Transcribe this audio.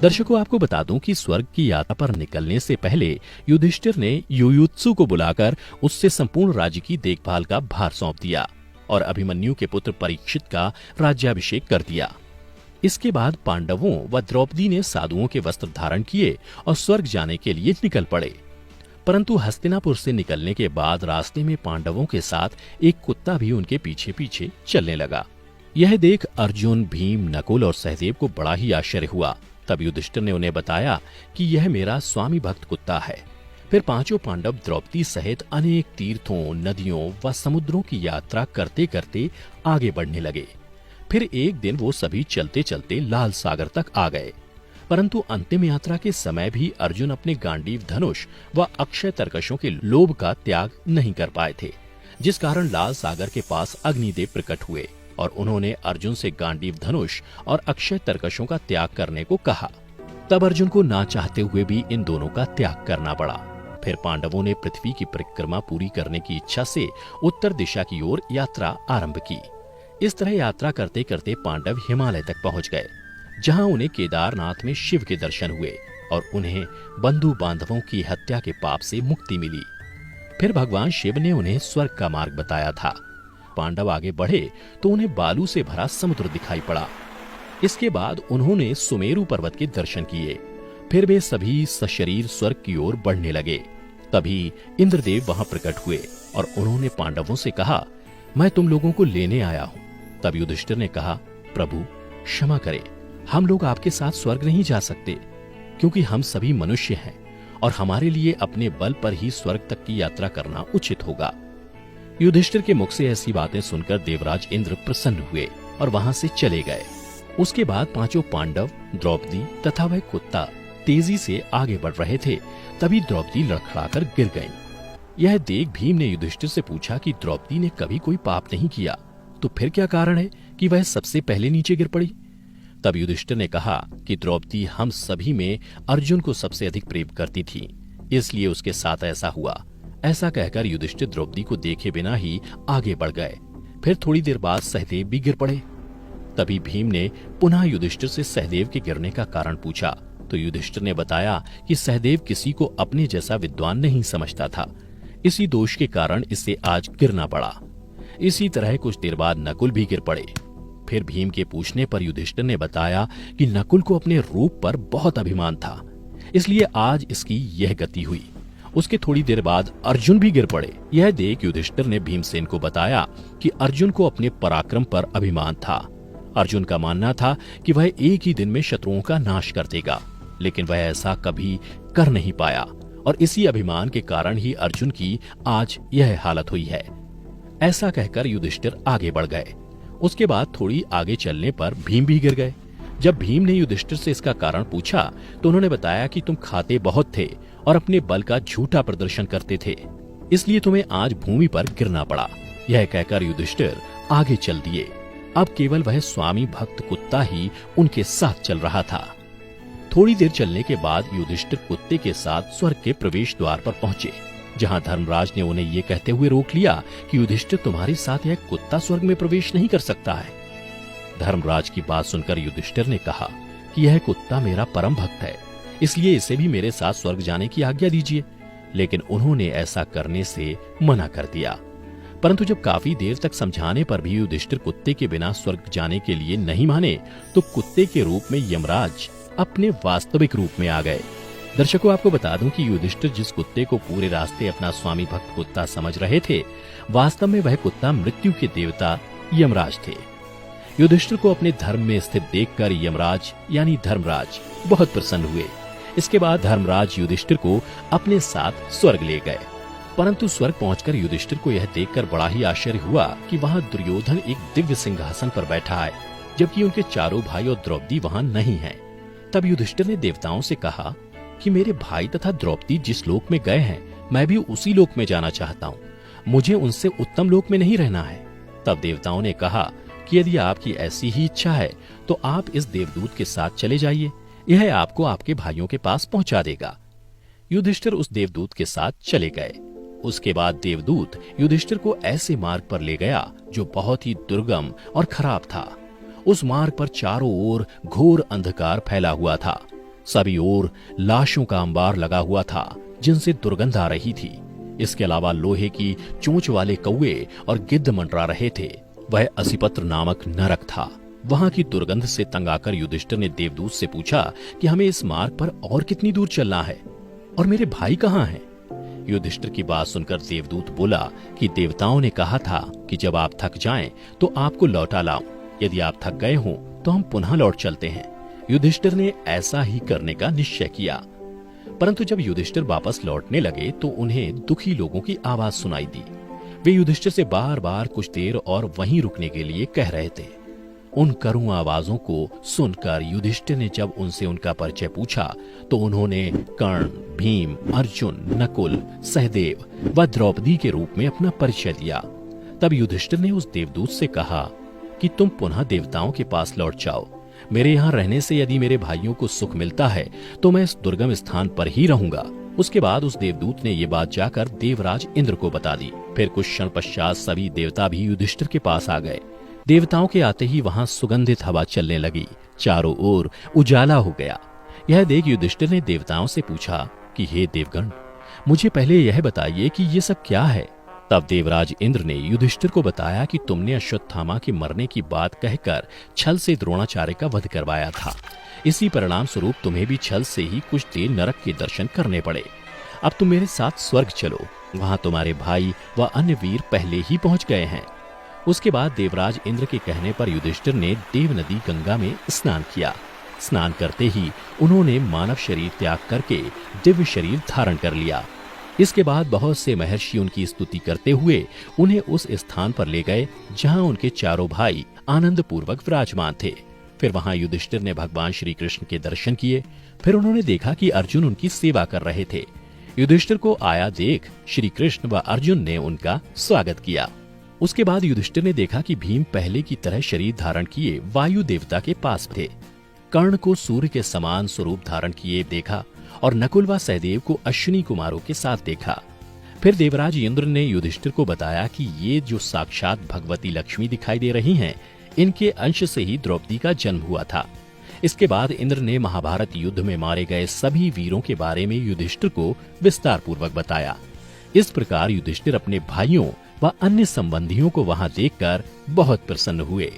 दर्शकों, आपको बता दूं कि स्वर्ग की यात्रा पर निकलने से पहले युधिष्ठिर ने युयुत्सु को बुलाकर उससे संपूर्ण राज्य की देखभाल का भार सौंप दिया और अभिमन्यु के पुत्र परीक्षित का राज्याभिषेक कर दिया। इसके बाद पांडवों व द्रौपदी ने साधुओं के वस्त्र धारण किए और स्वर्ग जाने के लिए निकल पड़े। परंतु हस्तिनापुर से निकलने के बाद रास्ते में पांडवों के साथ एक कुत्ता भी उनके पीछे पीछे चलने लगा। यह देख अर्जुन, भीम, नकुल और सहदेव को बड़ा ही आश्चर्य हुआ। तब युधिष्ठिर ने उन्हें बताया कि यह मेरा स्वामी भक्त कुत्ता है। फिर पांचों पांडव द्रौपदी सहित अनेक तीर्थों, नदियों व समुद्रों की यात्रा करते करते आगे बढ़ने लगे। फिर एक दिन वो सभी चलते चलते लाल सागर तक आ गए। परंतु अंतिम यात्रा के समय भी अर्जुन अपने गांडीव धनुष व अक्षय तरकशों के लोभ का त्याग नहीं कर पाए थे, जिस कारण लाल सागर के पास अग्निदेव प्रकट हुए और उन्होंने अर्जुन से गांडीव धनुष और अक्षय तरकशों का त्याग करने को कहा। तब अर्जुन को ना चाहते हुए भी इन दोनों का त्याग करना पड़ा। फिर पांडवों ने पृथ्वी की परिक्रमा पूरी करने की इच्छा से उत्तर दिशा की ओर यात्रा आरंभ की। इस तरह यात्रा करते करते पांडव हिमालय तक पहुंच गए, जहां उन्हें केदारनाथ में शिव के दर्शन हुए और उन्हें बंधु बांधवों की हत्या के पाप से मुक्ति मिली। फिर भगवान शिव ने उन्हें स्वर्ग का मार्ग बताया था। पांडव आगे बढ़े तो उन्हें बालू से भरा समुद्र दिखाई पड़ा। इसके बाद उन्होंने सुमेरु पर्वत के दर्शन किए। फिर वे सभी सशरीर स्वर्ग की ओर बढ़ने लगे। तभी इंद्रदेव वहां प्रकट हुए और उन्होंने पांडवों से कहा, मैं तुम लोगों को लेने आया हूं। तब युधिष्ठिर ने कहा, प्रभु क्षमा करें, हम लोग आपके साथ स्वर्ग नहीं जा सकते, क्योंकि हम सभी मनुष्य हैं और हमारे लिए अपने बल पर ही स्वर्ग तक की यात्रा करना उचित होगा। युधिष्ठिर के मुख से ऐसी बातें सुनकर देवराज इंद्र प्रसन्न हुए और वहां से चले गए। उसके बाद पांचों पांडव, द्रौपदी तथा वह कुत्ता तेजी से आगे बढ़ रहे थे। तभी द्रौपदी लड़खड़ाकर गिर गईं। यह देख भीम ने युधिष्ठिर से पूछा कि द्रौपदी ने कभी कोई पाप नहीं किया, तो फिर क्या कारण है कि वह सबसे पहले नीचे गिर पड़ी? तब युधिष्ठिर ने कहा कि द्रौपदी हम सभी में अर्जुन को सबसे अधिक प्रेम करती थी, इसलिए उसके साथ ऐसा हुआ। ऐसा कहकर युधिष्ठिर द्रौपदी को देखे बिना ही आगे बढ़ गए। फिर थोड़ी देर बाद सहदेव भी गिर पड़े। तभी भीम ने पुनः युधिष्ठिर से सहदेव के गिरने का कारण पूछा, तो युधिष्ठिर ने बताया कि सहदेव किसी को अपने जैसा विद्वान नहीं समझता था, इसी दोष के कारण इसे आज गिरना पड़ा। इसी तरह कुछ देर बाद नकुल भी गिर पड़े। फिर भीम के पूछने पर युधिष्ठिर ने बताया कि नकुल को अपने रूप पर बहुत अभिमान था, इसलिए आज इसकी यह गति हुई। उसके थोड़ी देर बाद अर्जुन भी गिर पड़े। यह देख युधिष्ठिर ने भीमसेन को बताया कि अर्जुन को अपने पराक्रम पर अभिमान था। अर्जुन का मानना था कि वह एक ही दिन में शत्रुओं का नाश कर देगा, लेकिन वह ऐसा कभी कर नहीं पाया और इसी अभिमान के कारण ही अर्जुन की आज यह हालत हुई है। ऐसा कहकर युधिष्ठिर आगे बढ़ गए। उसके बाद थोड़ी आगे चलने पर भीम भी गिर गए। जब भीम ने युधिष्ठिर से इसका कारण पूछा तो उन्होंने बताया कि तुम खाते बहुत थे और अपने बल का झूठा प्रदर्शन करते थे, इसलिए तुम्हें आज भूमि पर गिरना पड़ा। यह कहकर युधिष्ठिर आगे चल दिए। अब केवल वह स्वामी भक्त कुत्ता ही उनके साथ चल रहा था। थोड़ी देर चलने के बाद युधिष्ठिर कुत्ते के साथ स्वर्ग के प्रवेश द्वार पर पहुंचे, जहां धर्मराज ने उन्हें ये कहते हुए रोक लिया कि युधिष्ठिर तुम्हारे साथ यह कुत्ता स्वर्ग में प्रवेश नहीं कर सकता है। धर्मराज की बात सुनकर युधिष्ठिर ने कहा कि यह कुत्ता मेरा परम भक्त है, इसलिए इसे भी मेरे साथ स्वर्ग जाने की आज्ञा दीजिए। लेकिन उन्होंने ऐसा करने से मना कर दिया। परंतु जब काफी देर तक समझाने पर भी युधिष्ठिर कुत्ते के बिना स्वर्ग जाने के लिए नहीं माने, तो कुत्ते के रूप में यमराज अपने वास्तविक रूप में आ गए। दर्शकों, आपको बता दूं कि युधिष्ठिर जिस कुत्ते को पूरे रास्ते अपना स्वामी भक्त कुत्ता समझ रहे थे, वास्तव में वह कुत्ता मृत्यु के देवता यमराज थे। युधिष्ठिर को अपने धर्म में स्थित देखकर यमराज यानी धर्मराज बहुत प्रसन्न हुए। इसके बाद धर्मराज युधिष्ठिर को अपने साथ स्वर्ग ले गए। परंतु स्वर्ग पहुंचकर युधिष्ठिर को यह देखकर बड़ा ही आश्चर्य हुआ कि वहां दुर्योधन एक दिव्य सिंहासन पर बैठा है, जबकि उनके चारों भाई और द्रौपदी वहां नहीं हैं। तब युधिष्ठिर ने देवताओं से कहा कि मेरे भाई तथा द्रौपदी जिस लोक में गए हैं, मैं भी उसी लोक में जाना चाहता हूँ। मुझे उनसे उत्तम लोक में नहीं रहना है। तब देवताओं ने कहा कि यदि आपकी ऐसी ही इच्छा है तो आप इस देवदूत के साथ चले जाइए, यह आपको आपके भाइयों के पास पहुंचा देगा। युधिष्ठिर उस देवदूत के साथ चले गए। उसके बाद देवदूत युधिष्ठिर को ऐसे मार्ग पर ले गया जो बहुत ही दुर्गम और खराब था। उस मार्ग पर चारों ओर घोर अंधकार फैला हुआ था। सभी ओर लाशों का अंबार लगा हुआ था जिनसे दुर्गंध आ रही थी। इसके अलावा लोहे की चोंच वाले कौवे और गिद्ध मंडरा रहे थे। वह असिपत्र नामक नरक था। वहां की दुर्गंध से तंग आकर युधिष्ठिर ने देवदूत से पूछा कि हमें इस मार्ग पर और कितनी दूर चलना है और मेरे भाई कहाँ हैं? युधिष्ठिर की बात सुनकर देवदूत बोला कि देवताओं ने कहा था कि जब आप थक जाएं तो आपको लौटा लाऊं। यदि आप थक गए हों तो हम पुनः लौट चलते हैं। युधिष्ठिर ने ऐसा ही करने का निश्चय किया। परंतु जब युधिष्ठिर वापस लौटने लगे तो उन्हें दुखी लोगों की आवाज सुनाई दी। वे युधिष्ठिर से बार बार कुछ देर और वहीं रुकने के लिए कह रहे थे। उन करुण आवाजों को सुनकर युधिष्ठिर ने जब उनसे उनका परिचय पूछा तो उन्होंने कर्ण, भीम, अर्जुन, नकुल, सहदेव व द्रौपदी के रूप में अपना परिचय दिया। तब युधिष्ठिर ने उस देवदूत से कहा कि तुम पुनः देवताओं के पास लौट जाओ। मेरे यहाँ रहने से यदि मेरे भाइयों को सुख मिलता है तो मैं इस दुर्गम स्थान पर ही रहूंगा। उसके बाद उस देवदूत ने ये बात जाकर देवराज इंद्र को बता दी। फिर कुछ क्षण पश्चात सभी देवता भी युधिष्ठिर के पास आ गए। देवताओं के आते ही वहां सुगंधित हवा चलने लगी। चारों ओर उजाला हो गया। यह देख युधिष्ठिर ने देवताओं से पूछा कि हे देवगण, मुझे पहले यह बताइए कि ये सब क्या है? तब देवराज इंद्र ने युधिष्ठिर को बताया कि तुमने अश्वत्थामा के मरने की बात कहकर छल से द्रोणाचार्य का वध करवाया था। इसी परिणाम स्वरूप तुम्हें भी छल से ही कुछ देर नरक के दर्शन करने पड़े। अब तुम मेरे साथ स्वर्ग चलो, वहां तुम्हारे भाई व अन्य वीर पहले ही पहुंच गए हैं। उसके बाद देवराज इंद्र के कहने पर युधिष्ठिर ने देव नदी गंगा में स्नान किया। स्नान करते ही उन्होंने मानव शरीर त्याग करके दिव्य शरीर धारण कर लिया। इसके बाद बहुत से महर्षि उनकी स्तुति करते हुए उन्हें उस स्थान पर ले गए जहां उनके चारों भाई आनंद पूर्वक विराजमान थे। फिर वहां युधिष्ठिर ने भगवान श्री कृष्ण के दर्शन किए। फिर उन्होंने देखा कि अर्जुन उनकी सेवा कर रहे थे। युधिष्ठिर को आया देख श्री कृष्ण व अर्जुन ने उनका स्वागत किया। उसके बाद युधिष्ठिर ने देखा कि भीम पहले की तरह शरीर धारण किए वायु देवता के पास थे। कर्ण को सूर्य के समान स्वरूप धारण किए देखा और नकुल व सहदेव को अश्विनी कुमारों के साथ देखा। फिर देवराज इंद्र ने युधिष्ठिर को बताया कि ये जो साक्षात भगवती लक्ष्मी दिखाई दे रही हैं, इनके अंश से ही द्रौपदी का जन्म हुआ था। इसके बाद इंद्र ने महाभारत युद्ध में मारे गए सभी वीरों के बारे में युधिष्ठिर को विस्तार पूर्वक बताया। इस प्रकार युधिष्ठिर अपने भाइयों व अन्य संबंधियों को वहां देखकर बहुत प्रसन्न हुए।